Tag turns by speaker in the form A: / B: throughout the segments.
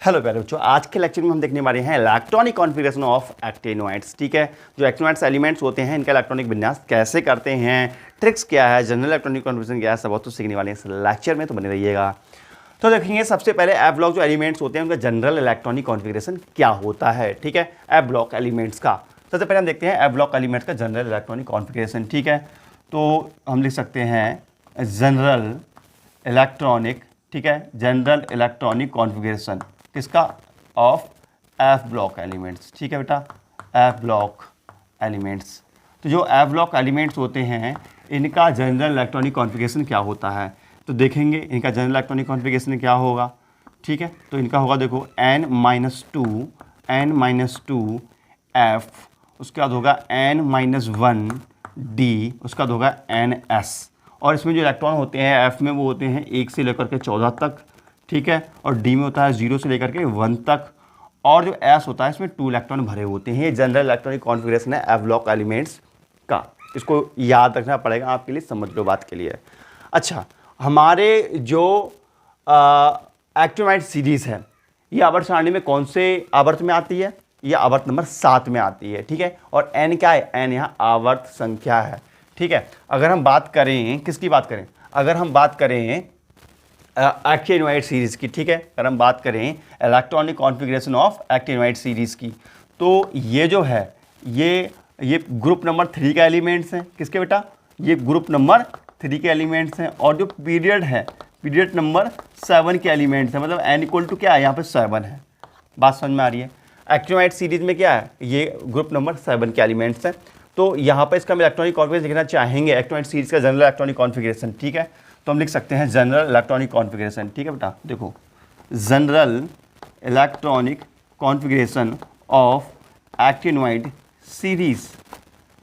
A: Hello प्यारे बच्चों, आज के लेक्चर में हम देखने वाले हैं इलेक्ट्रॉनिक कॉन्फ़िगरेशन ऑफ एक्टिनोइड्स। ठीक है, जो एक्टिनोइड्स एलिमेंट्स होते हैं इनका इलेक्ट्रॉनिक विन्यास कैसे करते हैं, ट्रिक्स क्या है, जनरल इलेक्ट्रॉनिक कॉन्फ़िगरेशन क्या है, सब कुछ सीखने वाले हैं इस लेक्चर में, तो बने रहिएगा। तो देखेंगे सबसे पहले एफ ब्लॉक जो एलिमेंट्स होते हैं उनका जनरल इलेक्ट्रॉनिक कॉन्फ़िगरेशन क्या होता है। ठीक है, एफ ब्लॉक एलिमेंट्स का सबसे पहले हम देखते हैं एफ ब्लॉक एलिमेंट्स का जनरल इलेक्ट्रॉनिक कॉन्फ़िगरेशन। ठीक है, तो हम लिख सकते हैं जनरल इलेक्ट्रॉनिक, ठीक है, जनरल इलेक्ट्रॉनिक कॉन्फ़िगरेशन किसका, ऑफ एफ ब्लॉक एलिमेंट्स। ठीक है बेटा, एफ ब्लॉक एलिमेंट्स। तो जो एफ ब्लॉक एलिमेंट्स होते हैं इनका जनरल इलेक्ट्रॉनिक कॉन्फ़िगरेशन क्या होता है, तो देखेंगे इनका जनरल इलेक्ट्रॉनिक कॉन्फ़िगरेशन क्या होगा। ठीक है, तो इनका होगा देखो n-2 एफ, उसके बाद होगा n-1 डी, उसका बाद होगा ns। और इसमें जो इलेक्ट्रॉन होते हैं एफ में वो होते हैं 1 से लेकर के 14 तक। ठीक है, और डी में होता है 0 से लेकर के 1 तक। और जो एस होता है इसमें 2 इलेक्ट्रॉन भरे होते हैं। ये जनरल इलेक्ट्रॉनिक कॉन्फ़िगरेशन है एफ ब्लॉक एलिमेंट्स का। इसको याद रखना पड़ेगा आपके लिए, समझ लो बात के लिए। अच्छा, हमारे जो एक्टिनोइड सीरीज़ है ये आवर्त सारणी में कौन से आवर्त में आती है, ये आवर्त नंबर 7 में आती है। ठीक है, और एन क्या है, एन यहाँ आवर्त संख्या है। ठीक है, अगर हम बात करें किसकी बात करें, अगर हम बात करें एक्टिनोइड सीरीज़ की, ठीक है, अगर हम बात करें electronic configuration of actinoid series की, तो ये जो है ये ग्रुप नंबर 3 के एलिमेंट्स हैं। किसके बेटा, ये ग्रुप नंबर 3 के एलिमेंट्स हैं। और जो पीरियड है, पीरियड नंबर 7 के एलिमेंट्स हैं। मतलब n इक्वल टू क्या है, यहाँ पे 7 है। बात समझ में आ रही है। एक्टिनोइड सीरीज़ में क्या है, ये ग्रुप नंबर 7 के एलिमेंट्स हैं। तो यहाँ पर इसका हम इलेक्ट्रॉनिक कॉन्फ़िगरेशन लिखना चाहेंगे, एक्टिनोइड सीरीज़ का जनरल इलेक्ट्रॉनिक कॉन्फ़िगरेशन। ठीक है, तो हम लिख सकते हैं जनरल इलेक्ट्रॉनिक कॉन्फ़िगरेशन। ठीक है बेटा, देखो general electronic configuration of actinoid series.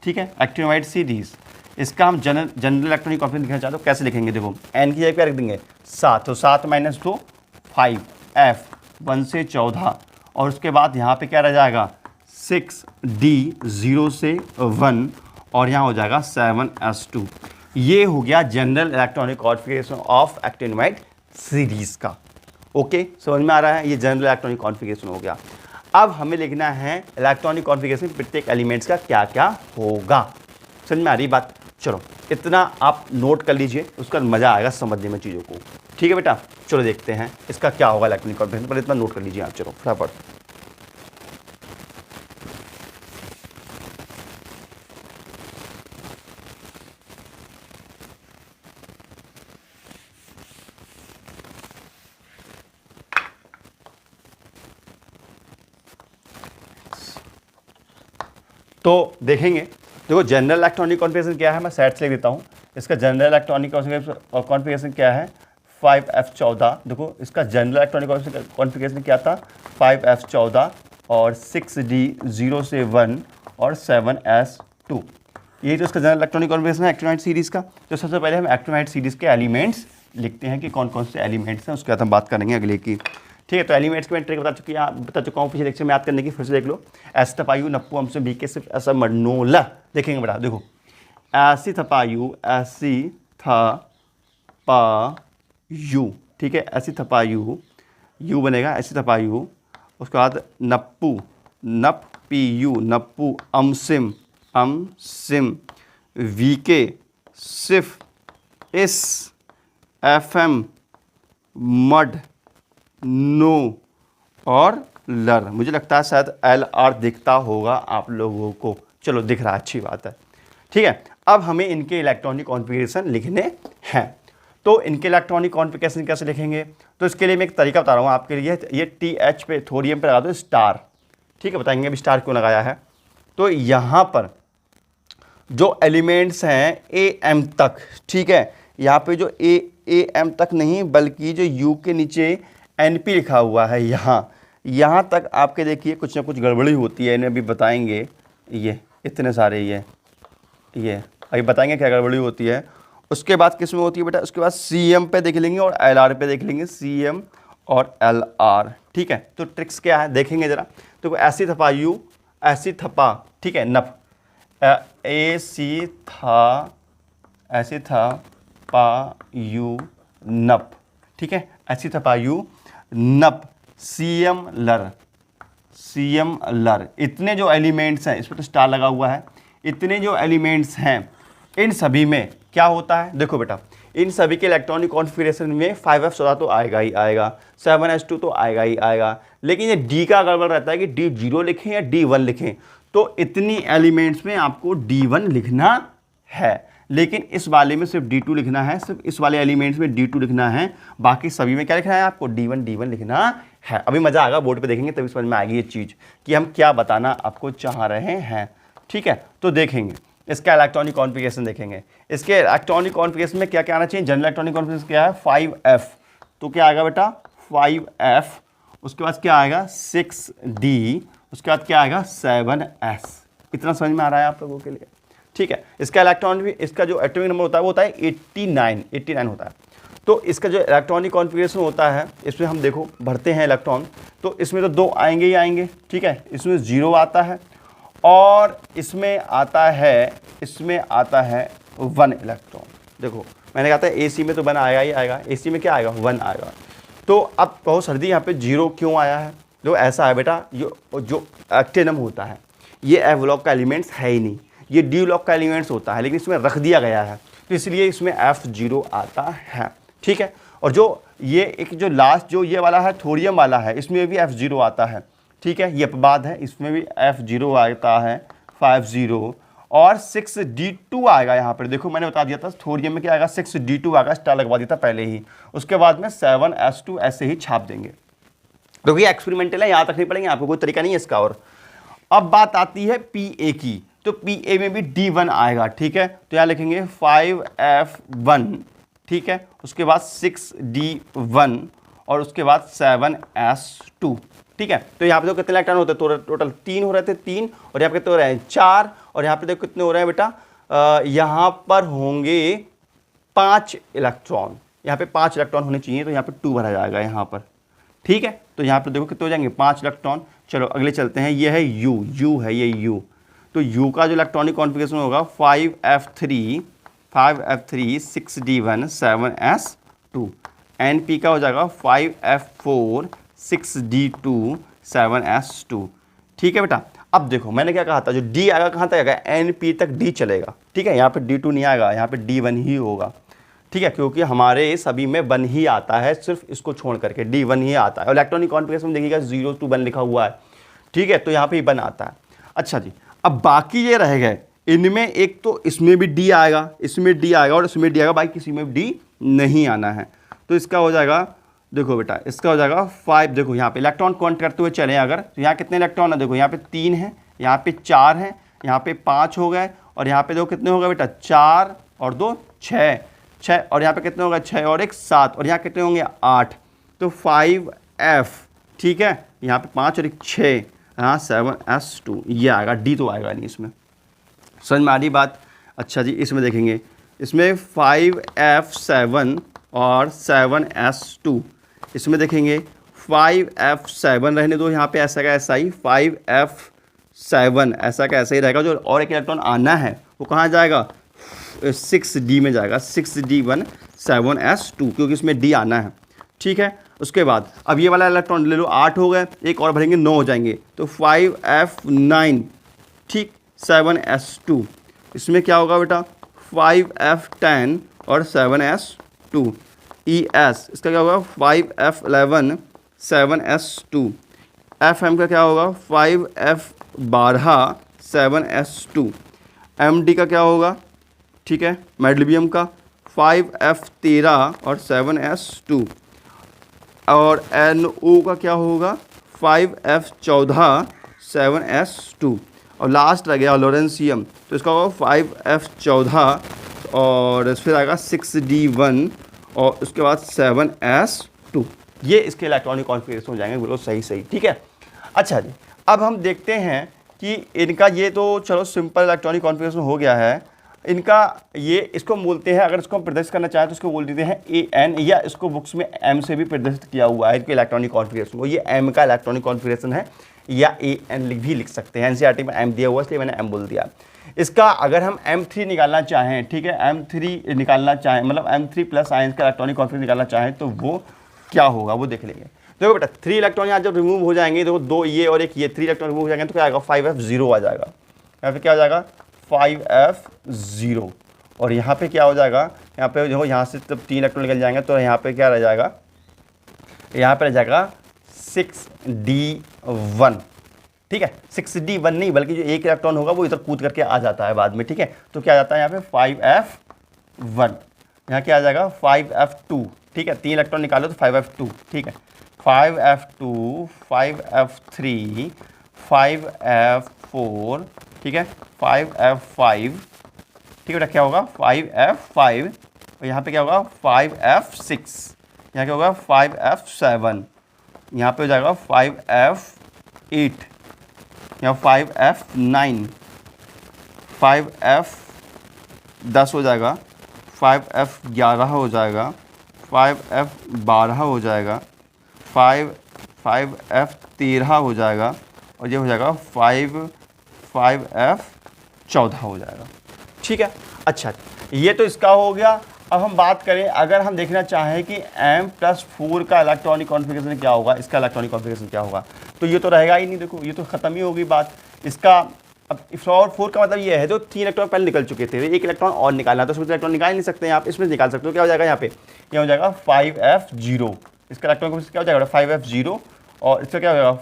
A: ठीक है, एक्टिनोइड सीरीज़, इसका हम जनरल इलेक्ट्रॉनिक कॉन्फ़िगरेशन लिखना चाहते हो, कैसे लिखेंगे, देखो एन की जगह क्या रख देंगे 7, तो 7 - 2 5, एफ 1 से 14, और उसके बाद यहाँ पे क्या रह जाएगा 6 डी 0 से 1, और यहाँ हो जाएगा 7s2। ये हो गया general electronic configuration of actinoid series का। ओके, समझ में आ रहा है, ये जनरल इलेक्ट्रॉनिक कॉन्फ़िगरेशन हो गया। अब हमें लिखना है इलेक्ट्रॉनिक कॉन्फ़िगरेशन प्रत्येक एलिमेंट्स का क्या क्या होगा। समझ में आ रही बात, चलो इतना आप नोट कर लीजिए, उसका मज़ा आएगा समझने में चीज़ों को। ठीक है बेटा, चलो देखते हैं इसका क्या होगा इलेक्ट्रॉनिक कॉन्फ़िगरेशन, पर इतना नोट कर लीजिए आप। चलो फटाफट, तो देखेंगे। देखो जनरल इलेक्ट्रॉनिक कॉन्फ़िगरेशन क्या है, मैं सेट से लिख देता हूँ। इसका जनरल इलेक्ट्रॉनिक कॉन्फ़िगरेशन क्या है 5f14। देखो इसका जनरल इलेक्ट्रॉनिक कॉन्फ़िगरेशन क्या था 5f14 और 6d 0 से 1 और 7s2। ये जो इसका जनरल इलेक्ट्रॉनिक कॉन्फ़िगरेशन है एक्टिनोइड सीरीज़ का। तो सबसे पहले हम एक्टिनोइड सीरीज़ के एलिमेंट्स लिखते हैं कि कौन कौन से एलिमेंट्स हैं, उसके बाद हम बात करेंगे अगले की। ठीक है, तो एलिमेंट्स की मैं ट्रिक बता चुका हूँ पिछले लेक्चर में, याद करने की फिर से देख लो। एसिथपायु नप्पू हमसे बी के सिर्फ ऐसा मडनोला देखेंगे बेटा। देखो एसिथपायु, एसिथपायु, ठीक है, एसिथपायु यू बनेगा एसिथपायु। उसके बाद नप्पू, नप पी यू, नप्पू अमसिम, अमसिम वी के सिर्फ इस एफएम मड नो और लर। मुझे लगता है शायद LR दिखता होगा आप लोगों को, चलो दिख रहा है, अच्छी बात है। ठीक है, अब हमें इनके इलेक्ट्रॉनिक कॉन्फ़िगरेशन लिखने हैं। तो इनके इलेक्ट्रॉनिक कॉन्फ़िगरेशन कैसे लिखेंगे, तो इसके लिए मैं एक तरीका बता रहा हूँ आपके लिए। ये TH पे थोरियम पे लगा दो स्टार। ठीक है, बताएंगे अभी स्टार क्यों लगाया है। तो यहाँ पर जो एलिमेंट्स हैं AM तक, ठीक है, यहाँ पे जो AM तक नहीं बल्कि जो U के नीचे NP लिखा हुआ है यहाँ तक आपके देखिए कुछ ना कुछ गड़बड़ी होती है, इन्हें अभी बताएंगे। ये इतने सारे ये अभी बताएंगे क्या गड़बड़ी होती है। उसके बाद किस में होती है बेटा, उसके बाद CM पे देख लेंगे और LR पे देख लेंगे, CM और LR। ठीक है, तो ट्रिक्स क्या है देखेंगे ज़रा। तो एसिथपायु, एसिथपा, ठीक है, नप एसिथपायु नप, ठीक है, एसिथपायु नप CMLR, CMLR, इतने जो एलिमेंट्स हैं, इस पर तो स्टार लगा हुआ है, इतने जो एलिमेंट्स हैं इन सभी में क्या होता है, देखो बेटा इन सभी के इलेक्ट्रॉनिक कॉन्फ़िगरेशन में 5f16 तो आएगा ही आएगा, 7s2 तो आएगा ही आएगा, लेकिन ये D का गड़बड़ रहता है कि D0 लिखें या D1 लिखें, तो इतनी एलिमेंट्स में आपको D1 लिखना है, लेकिन इस वाले में सिर्फ D2 लिखना है, सिर्फ इस वाले एलिमेंट्स में D2 लिखना है, बाकी सभी में क्या लिखना है आपको D1 लिखना है। अभी मज़ा आएगा, बोर्ड पे देखेंगे तभी समझ में आएगी ये चीज़ कि हम क्या बताना आपको चाह रहे हैं। ठीक है, तो देखेंगे इसका इलेक्ट्रॉनिक कॉन्फ़िगरेशन, देखेंगे इसके इलेक्ट्रॉनिक कॉन्फ़िगरेशन में क्या क्या आना चाहिए। जनरल इलेक्ट्रॉनिक कॉन्फ़िगरेशन क्या है 5f, तो क्या आएगा बेटा 5f, उसके बाद क्या आएगा 6d, उसके बाद क्या आएगा 7s। इतना समझ में आ रहा है आप लोगों के लिए? ठीक है, इसका इलेक्ट्रॉनिक, इसका जो एटॉमिक नंबर होता है वो होता है 89 होता है। तो इसका जो इलेक्ट्रॉनिक कॉन्फ़िगरेशन होता है इसमें हम देखो भरते हैं इलेक्ट्रॉन, तो इसमें तो 2 आएंगे ही आएंगे, ठीक है, इसमें 0 आता है और इसमें आता है 1 इलेक्ट्रॉन। देखो मैंने कहा था AC में तो 1 आएगा ही आएगा, AC में क्या आएगा 1 आएगा। तो अब कहो सर्दी यहाँ पे 0 क्यों आया है? जो ऐसा है बेटा, जो एक्टिनम होता है ये F ब्लॉक का एलिमेंट्स है ही नहीं, ये D ब्लॉक का एलिमेंट्स होता है, लेकिन इसमें रख दिया गया है तो इसलिए इसमें F0 आता है। ठीक है, और जो ये एक जो लास्ट जो ये वाला है थोरियम वाला है, इसमें भी F0 आता है। ठीक है, ये अपवाद है, इसमें भी F0 आता है 50, और 6d2 आएगा यहाँ पर। देखो मैंने बता दिया था थोरियम में क्या आएगा 6d2 आएगा, स्टार लगवा दिया था पहले ही, उसके बाद में 7s2 ऐसे ही छाप देंगे, क्योंकि ये एक्सपेरिमेंटल है, यहाँ तक नहीं पढ़ेंगे, आपको कोई तरीका नहीं है इसका। और अब बात आती है PA की, तो PA में भी D1 आएगा। ठीक है, तो यहाँ लिखेंगे 5f1, ठीक है, उसके बाद 6d1 और उसके बाद 7s2। ठीक है, तो यहाँ पे तो कितने इलेक्ट्रॉन होते हैं, तो टोटल 3 हो रहे थे, 3, और यहाँ पे कितने हो रहे हैं 4, और यहाँ पे देखो कितने हो रहे हैं बेटा, यहाँ पर होंगे 5 इलेक्ट्रॉन, यहाँ पे 5 इलेक्ट्रॉन होने चाहिए, तो यहाँ पे 2 भरा जाएगा यहाँ पर। ठीक है, तो यहाँ पे देखो कितने हो जाएंगे 5 इलेक्ट्रॉन। चलो अगले चलते हैं, ये है U है ये U, तो U का जो इलेक्ट्रॉनिक कॉन्फ़िगरेशन होगा 5f3 6d1 7s2, NP का हो जाएगा 5f4 6d2 7s2। ठीक है बेटा, अब देखो मैंने क्या कहा था, जो D आएगा कहाँ तक आएगा, NP तक D चलेगा। ठीक है, यहाँ पे D2 नहीं आएगा, यहाँ पे D1 ही होगा। ठीक है, क्योंकि हमारे सभी में 1 ही आता है, सिर्फ इसको छोड़ करके D1 ही आता है, और इलेक्ट्रॉनिक कॉन्फ़िगरेशन में देखिएगा 0 to 1 लिखा हुआ है। ठीक है, तो यहाँ पे 1 आता है। अच्छा जी, अब बाकी ये रह गए, इनमें एक तो इसमें भी D आएगा, इसमें D आएगा और इसमें D आएगा, बाकी किसी में D नहीं आना है। तो इसका हो जाएगा, देखो बेटा इसका हो जाएगा 5। देखो यहाँ पे इलेक्ट्रॉन काउंट करते हुए चलें अगर, तो यहाँ कितने इलेक्ट्रॉन है, देखो यहाँ पे 3 है, यहाँ पे 4 है, यहाँ पे 5 हो गए, और यहाँ पे देखो कितने हो गए बेटा 4 और 2 6, और यहाँ पे कितने हो गए 6 और 1 7, और यहाँ कितने होंगे 8, तो 5f। ठीक है, यहाँ पे 5 और 1 6, हाँ 7s2 ये आएगा, D तो आएगा नहीं इसमें। समझ में आ रही बात? अच्छा जी, इसमें देखेंगे, इसमें 5f7 और 7s2, इसमें देखेंगे 5f7 रहने दो, यहाँ पे ऐसा का ऐसा ही 5f7 ऐसा का ऐसा ही रहेगा, जो और एक इलेक्ट्रॉन आना है वो कहाँ जाएगा 6d में जाएगा, 6d1 7s2, क्योंकि इसमें D आना है। ठीक है, उसके बाद अब ये वाला इलेक्ट्रॉन ले लो, 8 हो गए, एक और भरेंगे 9 हो जाएंगे, तो 5f9, ठीक 7s2, इसमें क्या होगा बेटा 5f10 और 7s2, ES इसका क्या होगा 5f11 7s2, FM का क्या होगा 5f12 7s2, MD का क्या होगा, ठीक है, मेडलियम का 5f13 और 7s2, और NO का क्या होगा 5f14 7s2, और लास्ट रह गया लॉरेंशियम, तो इसका होगा 5f14 और फिर आएगा 6d1 और उसके बाद 7s2। ये इसके इलेक्ट्रॉनिक कॉन्फ़िगरेशन हो जाएंगे, बोलो सही। ठीक है, अच्छा जी, अब हम देखते हैं कि इनका ये तो चलो सिंपल इलेक्ट्रॉनिक कॉन्फ़िगरेशन हो गया है। इनका ये इसको बोलते हैं, अगर इसको हम प्रदर्शित करना चाहें तो इसको बोल देते हैं AN, या इसको बुक्स में M से भी प्रदर्शित किया हुआ है इनके इलेक्ट्रॉनिक कॉन्फ़िगरेशन को। ये M का इलेक्ट्रॉनिक कॉन्फ़िगरेशन है, या AN भी लिख सकते हैं, NCERT में M दिया हुआ है इसलिए मैंने M बोल दिया। इसका अगर हम M3 निकालना चाहें, ठीक है, M3 निकालना चाहें, मतलब M3 प्लस आयंस का इलेक्ट्रॉनिक कॉन्फ़िगरेशन निकालना चाहें, तो वो क्या होगा वो देख लेंगे। देखो बेटा 3 इलेक्ट्रॉन यहाँ जब रिमूव हो जाएंगे, देखो 2 ये और एक ये 3 इलेक्ट्रॉन रिमूव हो जाएंगे तो क्या आएगा 5f0 आ जाएगा। यहाँ पे क्या आ जाएगा 5f0 और यहाँ पे क्या हो जाएगा, यहाँ पे देखो यहाँ से जब 3 इलेक्ट्रॉन निकल जाएंगे तो यहाँ पे क्या रह जाएगा, यहाँ पे रह जाएगा 6d1। ठीक है 6d1 नहीं बल्कि जो एक इलेक्ट्रॉन होगा वो इधर कूद करके आ जाता है बाद में। ठीक है तो क्या आ जाता है यहाँ पे 5f1, यहाँ क्या आ जाएगा 5f2। ठीक है 3 इलेक्ट्रॉन निकालो तो 5f2। ठीक है 5f2 5f3 5f4 ठीक है 5f5। ठीक है बेटा क्या होगा 5f5 और यहाँ पे क्या होगा 5f6, यहाँ क्या होगा 5f7, यहाँ पे हो जाएगा 5f8, यहाँ 5f9, 5f10 हो जाएगा, 5f11 हो जाएगा, 5f12 हो जाएगा, 5f13 हो जाएगा और ये हो जाएगा 5f14 हो जाएगा। ठीक है अच्छा ये तो इसका हो गया। अब हम बात करें अगर हम देखना चाहें कि m+4 का इलेक्ट्रॉनिक कॉन्फ़िगरेशन क्या होगा, इसका इलेक्ट्रॉनिक कॉन्फ़िगरेशन क्या होगा, तो ये तो रहेगा ही नहीं। देखो ये तो ख़त्म ही होगी बात इसका। अब 4 का मतलब ये है जो 3 इलेक्ट्रॉन पहले निकल चुके थे, एक इलेक्ट्रॉन और निकालना, तो उसमें इलेक्ट्रॉन निकाल नहीं सकते हैं आप, इसमें निकाल सकते हो। क्या हो जाएगा यहाँ पे, ये हो जाएगा 5f0, इसका इलेक्ट्रॉन क्या हो जाएगा 5f0 और इसका क्या हो जाएगा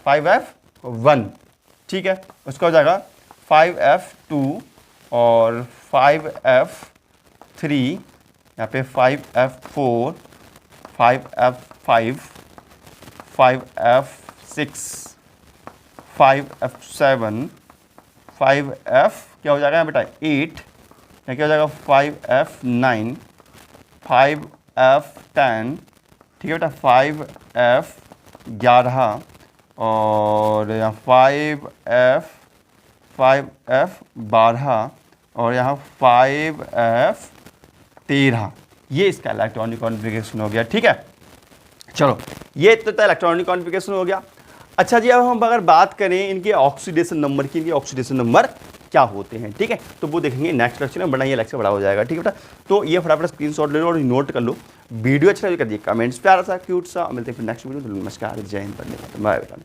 A: 5f1। ठीक है उसका हो जाएगा 5f2 और 5f3, यहाँ पे 5f4 5f5 5f6 5f7 5f क्या हो जाएगा यहाँ बेटा 8, यहाँ क्या हो जाएगा 5f9 5f10। ठीक है बेटा 5f11 और यहाँ 5f12 और यहाँ 5f13। ये इसका इलेक्ट्रॉनिक कॉन्फ़िगरेशन हो गया। ठीक है चलो ये तो इलेक्ट्रॉनिक कॉन्फ़िगरेशन हो गया। अच्छा जी अब हम अगर बात करें इनके ऑक्सीडेशन नंबर की, इनके ऑक्सीडेशन नंबर क्या होते हैं, ठीक है तो वो देखेंगे नेक्स्ट लेक्चर में, बड़ा ये लेक्चर बड़ा हो जाएगा। ठीक है बेटा तो ये फटाफट स्क्रीनशॉट ले लो और नोट कर लो। वीडियो अच्छा लगे कर दिए कमेंट्स प्यारा सा क्यूट सा, मिलते हैं फिर नेक्स्ट वीडियो। नमस्कार जय हिंद, बाय बेटा।